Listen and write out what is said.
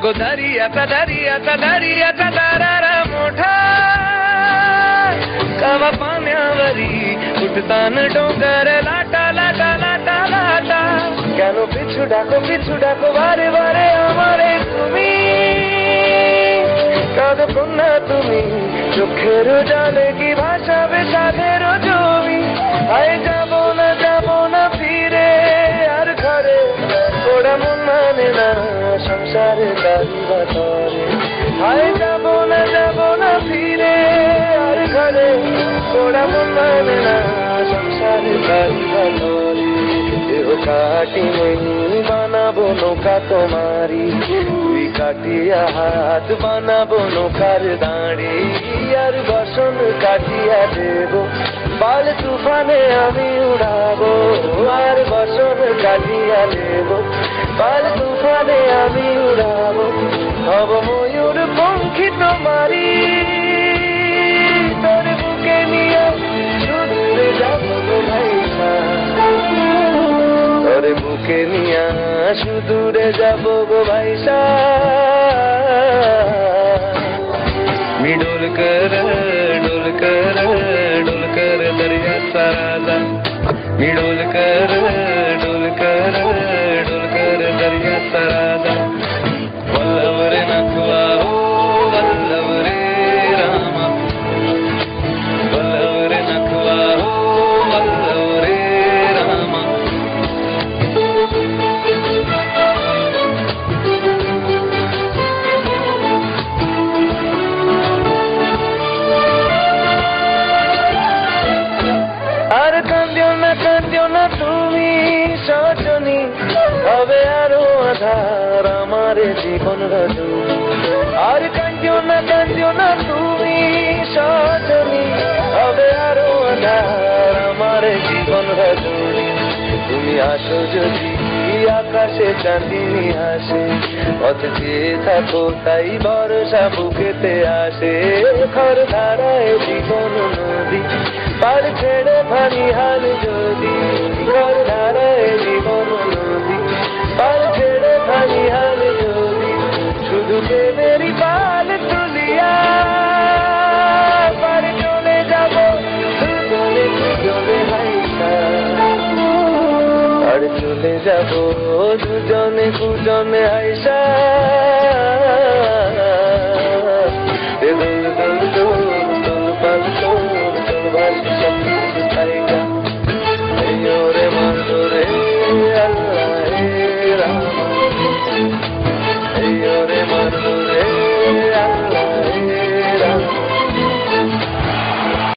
अगो दरियाचा दरियाचा दरियाचा दरारा मोठा कावा पाण्यावरी उठतान डोंगर लाटा लाटा लाटा लाटा কেন পিছু ডাকো বারে বারে আমারে তুমি কাঁদো কন্যা তুমি চোখের জলে কি ভাসাবে সাধের জমি আয় যাব না ফিরে আর ঘরে ওরা মন মানে না সংসারে দাবি বাতরে আয় যাব না ফিরে আর ঘরে ওরা মন মানে না সংসারে দাবি বাতরে দেহ কাটি মনি বানাবো নৌকা তোমারি তুই কাটিয়া হাত বানাবো নৌকার দাঁড়ি আর বসন কাটিয়া দেব পাল তুফানে আমি উড়াবো আর বসন কাটিয়া দেব পাল তুফানে আমি উড়াবো হব ময়ূর পঙ্খী তোমারি তোর বুকে নিয়ে শুনতে যাবো ভাইসা তোর বুকে নিয়ে সুদূরে যাবো গো ভাইসা डोल कर दरिया सारा डोल कर दरिया सारा वल्लभ रे नखवा हो वल्लभ रे राम वल्लभ रे नखवा हो वल्लभ रे राम কাঁদিও না তুমি সজনী হবে আরো আধার আমার জীবন রজনী আর কাঁদিও না তুমি সজনী হবে আরো আধার আমার জীবন রজনী তুমি আসো যদি আকাশে চাঁদিনী হাসে পথ চেয়ে থাকো তাই ভরসা বুকেতে আসে খর ধারায় জীবন নদী পার ছেড়ে ভারী হাল যদি ঘর ধারায় জীবন নদী পার ছেড়ে ভারী হাল যদি শুধু প্রেমেরই পাল তুলিয়া পার চলে যাব দুজনে হাইসা আর চলে যাব দুজনে হাইসা